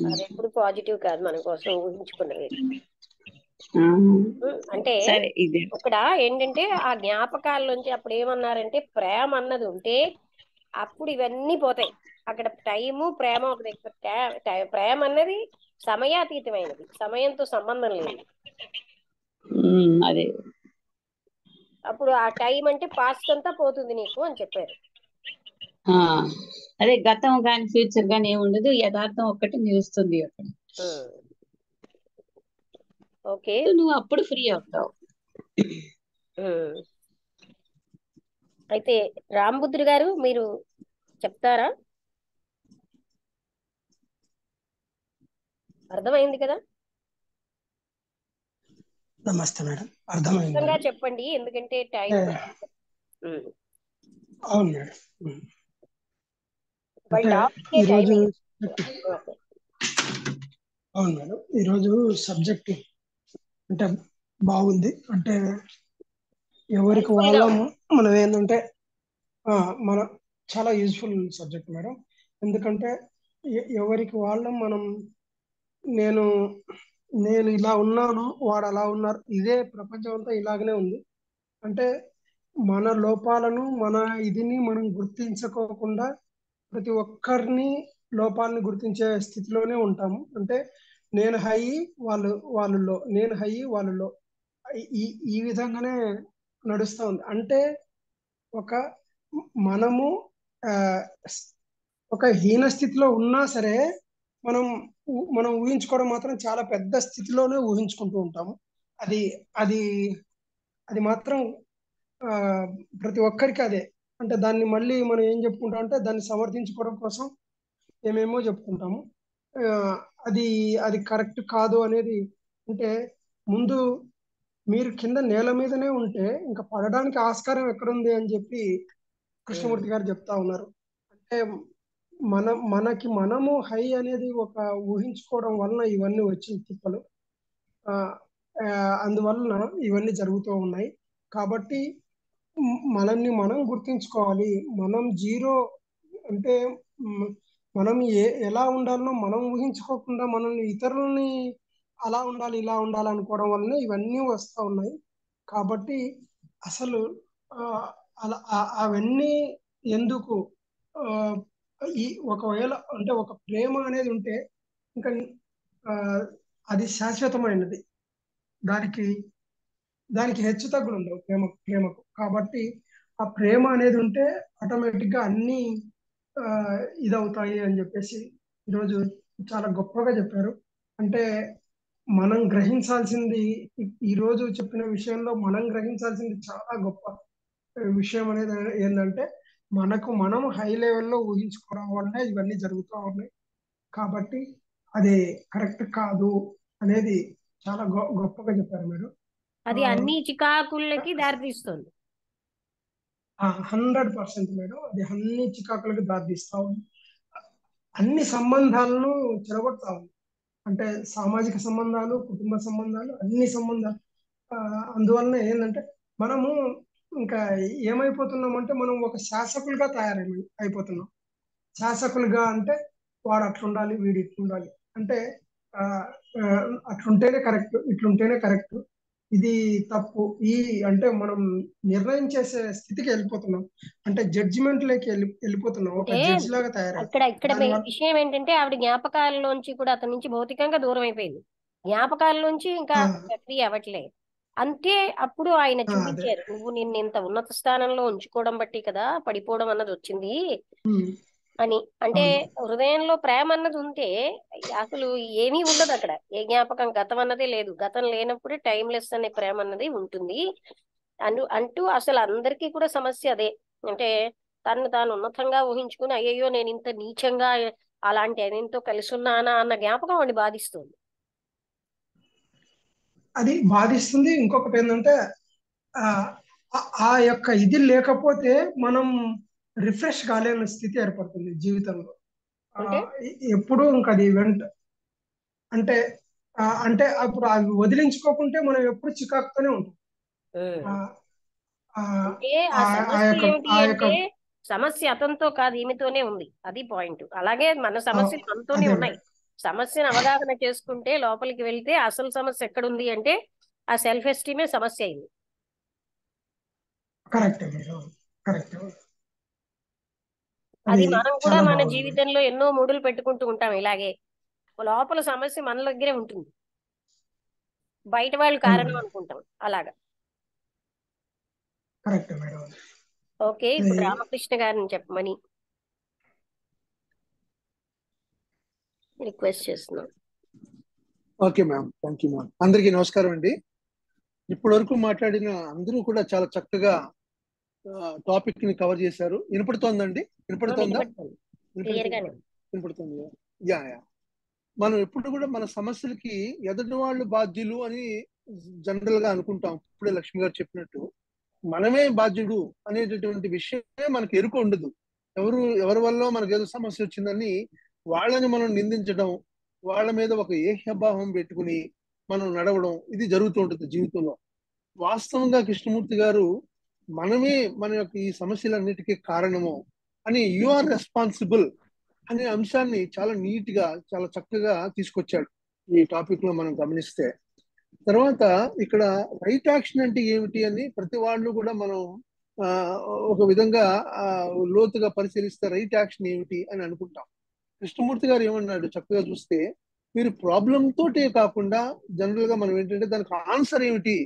అది ఎప్పుడు పాజిటివ్ కాదు మన కోసం ఊహించుకున్నది. అంటే ఇక్కడ ఏంటంటే ఆ జ్ఞాపకాల్లోంచి అప్పుడు ఏమన్నారంటే ప్రేమ అన్నది ఉంటే అప్పుడు ఇవన్నీ పోతాయి. అక్కడ టైము ప్రేమ ఒక దగ్గర, ప్రేమ అన్నది సమయాతీతమైనది, సమయంతో సంబంధం లేదు. అదే అప్పుడు ఆ టైం అంటే పాస్ట్ అంతా పోతుంది నీకు అని చెప్పారు. అదే గతం కానీ ఫ్యూచర్ కానీ ఏముండదు, యథార్థం ఒక్కటి నిలుస్తుంది అక్కడ. ఓకే, నువ్వు అప్పుడు ఫ్రీ అవుతావు. అయితే రాంబుద్రుడు గారు మీరు చెప్తారా? అర్థమైంది కదా? నమస్తే మేడం, అర్థమైంది. చెప్పండి, ఎందుకంటే టైం. అవును మేడం, ఈరోజు అవును మేడం, ఈరోజు సబ్జెక్ట్ అంటే బాగుంది. అంటే ఎవరికి వాళ్ళము మనం ఏంటంటే మన చాలా యూజ్ఫుల్ సబ్జెక్ట్ మేడం. ఎందుకంటే ఎవరికి వాళ్ళం మనం నేను ఇలా ఉన్నాను, వాడు అలా ఉన్నారు, ఇదే ప్రపంచం అంతా ఇలాగనే ఉంది. అంటే మన లోపాలను మన ఇదిని మనం గుర్తించుకోకుండా ప్రతి ఒక్కరిని లోపాలని గుర్తించే స్థితిలోనే ఉంటాము. అంటే నేను హై వాళ్ళు లో, నేను హై వాళ్ళు లో, ఈ విధంగానే నడుస్తూ ఉంది. అంటే మనము ఒక హీన స్థితిలో ఉన్నా సరే మనం ఊహించుకోవడం మాత్రం చాలా పెద్ద స్థితిలోనే ఊహించుకుంటూ ఉంటాము. అది అది అది మాత్రం ప్రతి ఒక్కరికి అదే. అంటే దాన్ని మళ్ళీ మనం ఏం చెప్పుకుంటాం అంటే దాన్ని సమర్థించుకోవడం కోసం ఏమేమో చెప్పుకుంటాము. అది కరెక్ట్ కాదు అనేది. అంటే ముందు మీరు కింద నేల మీదనే ఉంటే ఇంకా పడడానికి ఆస్కారం ఎక్కడుంది అని చెప్పి కృష్ణమూర్తి గారు చెప్తా ఉన్నారు. అంటే మనము హై అనేది ఒక ఊహించుకోవడం వలన ఇవన్నీ వచ్చిన తిప్పలు, అందువలన ఇవన్నీ జరుగుతూ ఉన్నాయి. కాబట్టి మనల్ని మనం గుర్తించుకోవాలి. మనం జీరో అంటే మనం ఎలా ఉండాలనో మనం ఊహించుకోకుండా మనల్ని ఇతరులని అలా ఉండాలి ఇలా ఉండాలి అనుకోవడం వల్లనే ఇవన్నీ వస్తూ ఉన్నాయి. కాబట్టి అసలు అలా అవన్నీ ఎందుకు ఆ, ఈ ఒకవేళ అంటే ఒక ప్రేమ అనేది ఉంటే ఇంకా ఆ, అది శాశ్వతమైనది. దానికి దానికి హెచ్చు తగ్గులు ఉండవు ప్రేమకు. కాబట్టి ఆ ప్రేమ అనేది ఉంటే ఆటోమేటిక్ గా అన్ని ఆ, ఇదవుతాయి అని చెప్పేసి ఈరోజు చాలా గొప్పగా చెప్పారు. అంటే మనం గ్రహించాల్సింది ఈ రోజు చెప్పిన విషయంలో మనం గ్రహించాల్సింది చాలా గొప్ప విషయం అనేది ఏంటంటే మనం హై లెవెల్లో ఊహించుకోవడం వల్ల ఇవన్నీ జరుగుతూ ఉన్నాయి. కాబట్టి అది కరెక్ట్ కాదు అనేది చాలా గొప్పగా చెప్పారు మీరు. అది అన్ని చికాకులకి దారితీస్తుంది. 100% మేడం, అది అన్ని చికాకులకు దారితీస్తా ఉంది. అన్ని సంబంధాలను చెడగొడతా ఉంది. అంటే సామాజిక సంబంధాలు, కుటుంబ సంబంధాలు, అన్ని సంబంధాలు. అందువలన ఏంటంటే మనము ఇంకా ఏమైపోతున్నామంటే మనం ఒక శాసకులుగా అయిపోతున్నాం. శాసకులుగా అంటే వాడు అట్లుండాలి, వీడు ఇట్లుండాలి, అంటే ఆ, ఆ, అట్లుంటేనే కరెక్ట్, ఇట్లుంటేనే కరెక్ట్, ఇది తప్పు, అంటే మనం నిర్ణయం చేసే స్థితికి వెళ్ళిపోతున్నాం. అంటే జడ్జిమెంట్ లోకి వెళ్ళిపోతున్నాం, ఒక అంటే జడ్జి లాగా ఇక్కడ తయారైపోతున్నాం. ఇక్కడ దానివల్ల విషయం ఏంటంటే ఆవిడ జ్ఞాపకాలలోంచి కూడా అతని నుంచి భౌతికంగా దూరం అయిపోయింది. జ్ఞాపకాలలోంచి ఇంకా ఆ, ప్రక్రియ అవ్వట్లే. అంతే అప్పుడు ఆయన అదే. చూపించారు, నువ్వు నిన్ను ఇంత ఉన్నత స్థానంలో ఉంచుకోవడం బట్టి కదా పడిపోవడం అన్నది వచ్చింది ఉమ్, అని. అంటే అవును. హృదయంలో ప్రేమ అన్నది ఉంటే అసలు ఏమీ ఉండదు అక్కడ. ఏ జ్ఞాపకం, గతం అన్నదే లేదు. గతం లేనప్పుడే టైమ్లెస్ అనే ప్రేమ అన్నది ఉంటుంది అంటూ అసలు అందరికీ కూడా సమస్య అదే. అంటే తను తాను ఉన్నతంగా ఊహించుకుని అయ్యయ్యో నేను ఇంత నీచంగా అలాంటి ఆయనతో కలిసి ఉన్నానా అన్న జ్ఞాపకం వాడిని బాధిస్తుంది. అది బాధిస్తుంది. ఇంకొకటి ఏంటంటే ఆ ఆ యొక్క ఇది లేకపోతే మనం రిఫ్రెష్ కాలేని స్థితి ఏర్పడుతుంది జీవితంలో. ఆ, అంటే ఎప్పుడూ ఇంకా అది ఈవెంట్ అంటే అంటే అప్పుడు అవి వదిలించుకోకుంటే మనం ఎప్పుడు చికాకుతోనే ఉంటాం. ఆ, ఆ, అంటే ఆ ఆ ఆ సమస్య యొక్క ఏమిటి ఆ యొక్క అంటే సమస్య అతనితో కాదు ఈమెతోనే ఉంది. అది పాయింట్. అలాగే మన ఆ, సమస్యలు మనతోనే అదే ఉన్నాయి. సమస్యను అవగాహన చేసుకుంటే లోపలికి వెళ్తే అసలు సమస్య ఎక్కడుంది అంటే ఆ సెల్ఫ్ ఎస్టీమే సమస్య అయింది. Correct madam, correct. అది అది మనం కూడా చాలా మన బాగుంది. జీవితంలో ఎన్నో మూడులు పెట్టుకుంటూ ఉంటాం ఇలాగే. లోపల సమస్య మన దగ్గరే ఉంటుంది, బయట వాళ్ళు కారణం అవును, అనుకుంటాం అలాగా. Correct madam. ఓకే, అది ఇప్పుడు రామకృష్ణ గారిని చెప్పమని రిక్వెస్ట్ చేస్తున్నాం. Okay ma'am, thank you ma'am. అందరికీ నమస్కారం అండి. ఇప్పటి వరకు మాట్లాడిన అందరూ కూడా చాలా చక్కగా టాపిక్ ని కవర్ చేశారు. వినపడుతోందండి? వినపడుతోందా? వినపడుతుంది, క్లియర్ గానే. వినపడుతుంది. Yeah yeah. మనం ఎప్పుడు కూడా మన సమస్యలకి ఎదుటి వాళ్ళు బాధ్యులు అని జనరల్ గా అనుకుంటాం. ఇప్పుడే లక్ష్మి గారు చెప్పినట్టు మనమే బాధ్యుడు అనేటటువంటి విషయమే మనకు ఎరుక ఉండదు. ఎవరి వల్ల మనకు ఏదో సమస్య వచ్చిందని వాళ్ళని మనం నిందించడం, వాళ్ళ మీద ఒక ఏహ్యభావం పెట్టుకుని మనం నడవడం, ఇది జరుగుతూ ఉంటుంది జీవితంలో. వాస్తవంగా కృష్ణమూర్తి గారు మనమే మన యొక్క ఈ సమస్యలన్నిటికీ కారణము అని యు ఆర్ రెస్పాన్సిబుల్ అనే అంశాన్ని చాలా నీట్ గా చాలా చక్కగా తీసుకొచ్చాడు ఈ టాపిక్ లో మనం గమనిస్తే. తర్వాత ఇక్కడ రైట్ యాక్షన్ అంటే ఏమిటి అని ప్రతి వాళ్ళు కూడా మనం ఆ, ఒక విధంగా లోతుగా పరిశీలిస్తే రైట్ యాక్షన్ ఏమిటి అని అనుకుంటాం. కృష్ణమూర్తి గారు ఏమన్నాడు చక్కగా చూస్తే, మీరు ప్రాబ్లం తోటే కాకుండా జనరల్ గా మనం ఏంటంటే దానికి ఆన్సర్ ఏమిటి,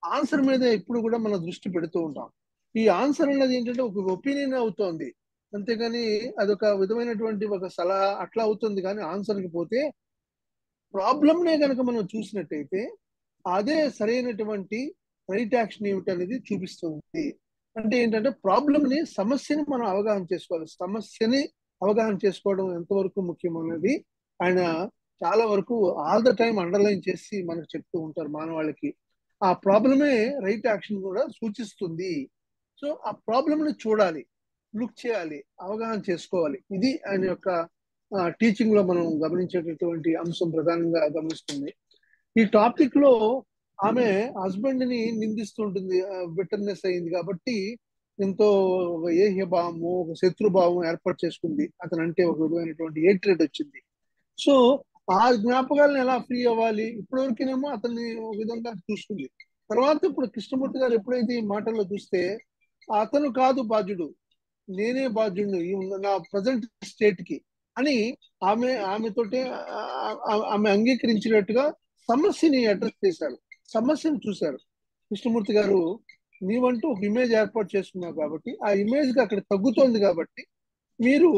ఆన్సర్ మీద ఎప్పుడు కూడా మనం దృష్టి పెడుతూ ఉంటాం. ఈ ఆన్సర్ అన్నది ఏంటంటే ఒక ఒపీనియన్ అవుతోంది, అంతేగాని అదొక విధమైనటువంటి ఒక సలహా అట్లా అవుతుంది. కానీ ఆన్సర్కి పోతే ప్రాబ్లంనే కనుక మనం చూసినట్టయితే అదే సరైనటువంటి రైట్ యాక్షన్ ఏమిటి అనేది చూపిస్తుంది. అంటే ఏంటంటే ప్రాబ్లంని, సమస్యని మనం అవగాహన చేసుకోవాలి. సమస్యని అవగాహన చేసుకోవడం ఎంతవరకు ముఖ్యం అనేది ఆయన చాలా వరకు ఆల్ ద టైం అండర్లైన్ చేసి మనకు చెప్తూ ఉంటారు మానవాళికి. ఆ ప్రాబ్లమే రైట్ యాక్షన్ కూడా సూచిస్తుంది. సో ఆ ప్రాబ్లమ్ని చూడాలి, లుక్ చేయాలి, అవగాహన చేసుకోవాలి. ఇది ఆయన యొక్క టీచింగ్ లో మనం గమనించేటటువంటి అంశం ప్రధానంగా గమనిస్తుంది. ఈ టాపిక్ లో ఆమె హస్బెండ్ ని నిందిస్తుంటుంది, బిటర్నెస్ అయింది కాబట్టి ఎంతో ఒక ఏహ్యభావము, ఒక శత్రుభావం ఏర్పాటు చేసుకుంది. అతనంటే ఒక విధమైనటువంటి హేట్రెడ్ వచ్చింది. సో ఆ జ్ఞాపకాలను ఎలా ఫ్రీ అవ్వాలి, ఇప్పటివరకేనేమో అతన్ని ఒక విధంగా చూస్తుంది. తర్వాత ఇప్పుడు కృష్ణమూర్తి గారు ఎప్పుడైతే ఈ మాటల్లో చూస్తే అతను కాదు బాధ్యుడు, నేనే బాధ్యుడిని నా ప్రజెంట్ స్టేట్ కి అని ఆమెతోటే ఆమె అంగీకరించినట్టుగా సమస్యని అడ్రస్ చేశారు, సమస్యను చూశారు. కృష్ణమూర్తి గారు నీవంటూ ఒక ఇమేజ్ ఏర్పాటు చేసుకున్నావు కాబట్టి ఆ ఇమేజ్ కి అక్కడ తగ్గుతోంది కాబట్టి మీరు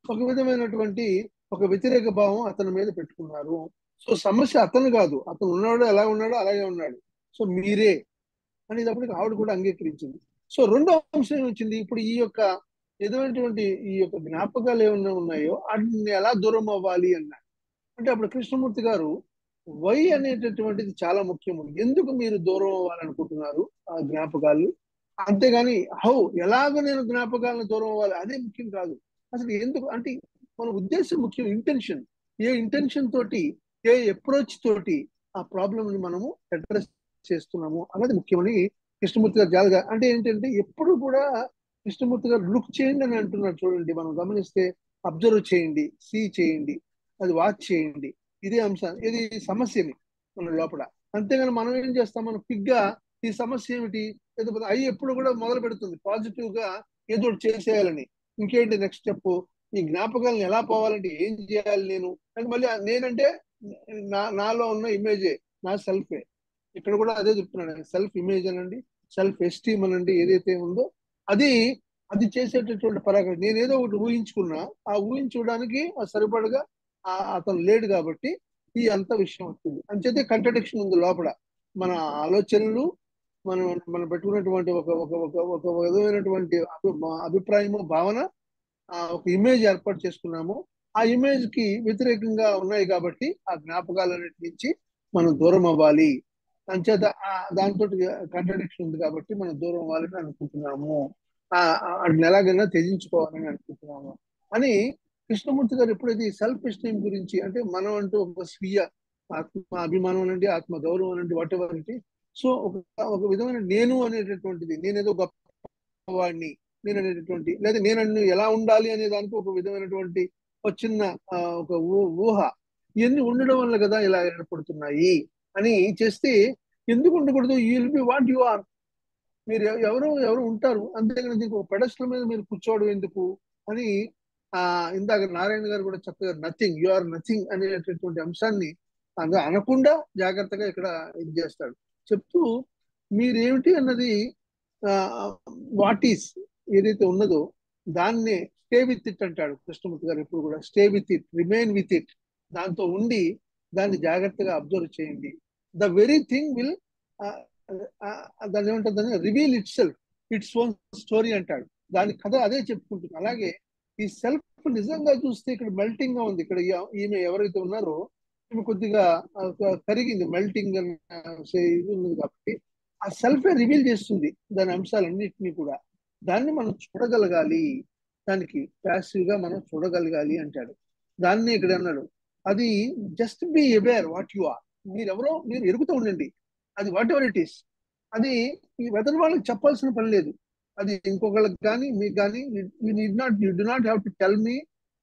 ఒక విధమైనటువంటి ఒక వ్యతిరేక భావం అతని మీద పెట్టుకున్నారు. సో సమస్య అతను కాదు, అతను ఉన్నాడు ఎలా ఉన్నాడో అలాగే ఉన్నాడు, సో మీరే అనేటప్పటికి ఆవిడ కూడా అంగీకరించింది. సో రెండో అంశం ఏమొచ్చింది, ఇప్పుడు ఈ యొక్క ఎటువంటి ఈ యొక్క జ్ఞాపకాలు ఏమైనా ఉన్నాయో వాటిని ఎలా దూరం అవ్వాలి అన్నారు. అంటే అప్పుడు కృష్ణమూర్తి గారు వై అనేటటువంటిది చాలా ముఖ్యము, ఎందుకు మీరు దూరం అవ్వాలనుకుంటున్నారు ఆ జ్ఞాపకాలు, అంతేగాని హౌ ఎలాగ నేను జ్ఞాపకాలను దూరం అవ్వాలి అదే ముఖ్యం కాదు. అసలు ఎందుకు అంటే మన ఉద్దేశం ముఖ్యం, ఇంటెన్షన్, ఏ ఇంటెన్షన్ తోటి ఏ అప్రోచ్ తోటి ఆ ప్రాబ్లమ్ ని మనము అడ్రస్ చేస్తున్నాము అన్నది ముఖ్యమని కృష్ణమూర్తి గారు జాగ్రత్తగా. అంటే ఏంటంటే ఎప్పుడు కూడా కృష్ణమూర్తి గారు లుక్ చేయండి అని అంటున్నారు చూడండి, మనం గమనిస్తే అబ్జర్వ్ చేయండి, సీ చేయండి, అది వాచ్ చేయండి, ఇదే అంశం, ఇది సమస్యని మన లోపల. అంతేగాని మనం ఏం చేస్తాం, మనం క్విక్గా ఈ సమస్య ఏమిటి అవి ఎప్పుడు కూడా మొదలు పెడుతుంది పాజిటివ్ గా ఏదో చేసేయాలని, ఇంకేంటి నెక్స్ట్ స్టెప్, ఈ జ్ఞాపకాలను ఎలా పోవాలంటే ఏం చేయాలి నేను అంటే మళ్ళీ నేనంటే నాలో ఉన్న ఇమేజే, నా సెల్ఫే. ఇక్కడ కూడా అదే చెప్తున్నాను, సెల్ఫ్ ఇమేజ్ అనండి, సెల్ఫ్ ఎస్టీమ్ అనండి, ఏదైతే ఉందో అది చేసేటటువంటి పరాగ్రహం. నేను ఏదో ఒకటి ఊహించుకున్నా, ఆ ఊహించుకోవడానికి సరిపడగా అతను లేడు కాబట్టి ఈ అంత విషయం వస్తుంది. అంచేతే కంట్రడిక్షన్ ఉంది లోపల, మన ఆలోచనలు మనం పెట్టుకున్నటువంటి ఒక ఒక ఒక ఒక విధమైనటువంటి అభిప్రాయము, భావన, ఒక ఇమేజ్ ఏర్పాటు చేసుకున్నాము, ఆ ఇమేజ్ కి వ్యతిరేకంగా ఉన్నాయి కాబట్టి ఆ జ్ఞాపకాలన్నిటి నుంచి మనం దూరం అవ్వాలి. అంచేత దాంతో కాంట్రడిక్షన్ ఉంది కాబట్టి మనం దూరం అవ్వాలని అనుకుంటున్నాము, వాటిని ఎలాగైనా త్యజించుకోవాలని అనుకుంటున్నాము అని కృష్ణమూర్తి గారు ఎప్పుడైతే ఈ సెల్ఫ్ ఎస్టీమ్ గురించి, అంటే మనం అంటూ ఒక స్వీయ ఆత్మ అభిమానం అనండి, ఆత్మ గౌరవం అనండి, వాట్ ఎవర్ అంటే, సో ఒక విధమైన నేను అనేటటువంటిది, నేనేదో గొప్పవాడిని నేను అనేటటువంటి, లేదా నేను ఎలా ఉండాలి అనే దానికి ఒక విధమైనటువంటి ఒక చిన్న ఒక ఊహ, ఇవన్నీ ఉండడం వల్ల కదా ఇలా ఏర్పడుతున్నాయి అని చేస్తే, ఎందుకు ఉండకూడదు, you will be what you are, మీరు ఎవరు ఉంటారు, అంతేగాని దీనికి ఒక పెడస్టల్ మీద మీరు కూర్చోవడం ఎందుకు అని ఇందాక నారాయణ గారు కూడా చక్కగా నథింగ్, యు ఆర్ నథింగ్ అనేటటువంటి అంశాన్ని అనకుండా జాగ్రత్తగా ఇక్కడ ఇది చేస్తాడు, చెప్తూ మీరేమిటి అన్నది వాట్ ఈస్ ఏదైతే ఉన్నదో దాన్నే స్టే విత్ ఇట్ అంటాడు కృష్ణమూర్తి గారు ఎప్పుడు కూడా, stay with it, remain with it, దాంతో ఉండి దాన్ని జాగ్రత్తగా అబ్జర్వ్ చేయండి. ద వెరీ థింగ్ విల్ దాన్ని ఏమంటుందని reveal itself, its own story అంటాడు, దాని కథ అదే చెప్పుకుంటుంది. అలాగే ఈ సెల్ఫ్ నిజంగా చూస్తే ఇక్కడ మెల్టింగ్ గా ఉంది, ఇక్కడ ఈమె ఎవరైతే ఉన్నారో ఈమె కొద్దిగా కరిగింది, మెల్టింగ్ ఇది ఉంది కాబట్టి ఆ సెల్ఫే రివీల్ చేస్తుంది దాని అంశాలన్నింటినీ కూడా, దాన్ని మనం చూడగలగాలి, దానికి ప్యాసివ్ గా మనం చూడగలగాలి అంటాడు. దాన్ని ఇక్కడ అన్నాడు, అది just be aware what you are, మీరెవరో మీరు ఎరుగుతూ ఉండండి, అది వాట్ ఎవర్ ఇట్ ఈస్, అది ఈ వెదర్ వాళ్ళకి చెప్పాల్సిన పని లేదు, అది ఇంకొకళ్ళకి కానీ మీకు కానీ you do not have to tell me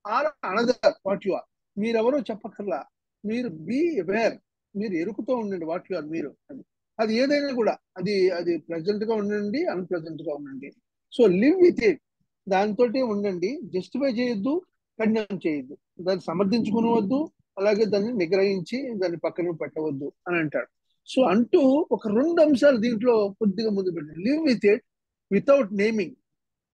or another what you are, మీరెవరో చెప్పక్కర్లా, మీరు బీ అవేర్, మీరు ఎరుగుతూ ఉండండి వాట్ యు ఆర్, మీరు అది ఏదైనా కూడా అది ప్రెజెంట్ గా ఉండండి, అన్ప్రెజెంట్ గా ఉండండి, సో లివ్ విత్ ఇట్, దాంతో ఉండండి, జస్టిఫై చేయొద్దు, కండెమ్ చేయొద్దు, దాన్ని సమర్థించుకునవద్దు, అలాగే దాన్ని నిగ్రహించి దాన్ని పక్కన పెట్టవద్దు అని అంటాడు. సో అంటూ ఒక రెండు అంశాలు దీంట్లో కొద్దిగా ముందు పెట్టాడు, live with it without naming,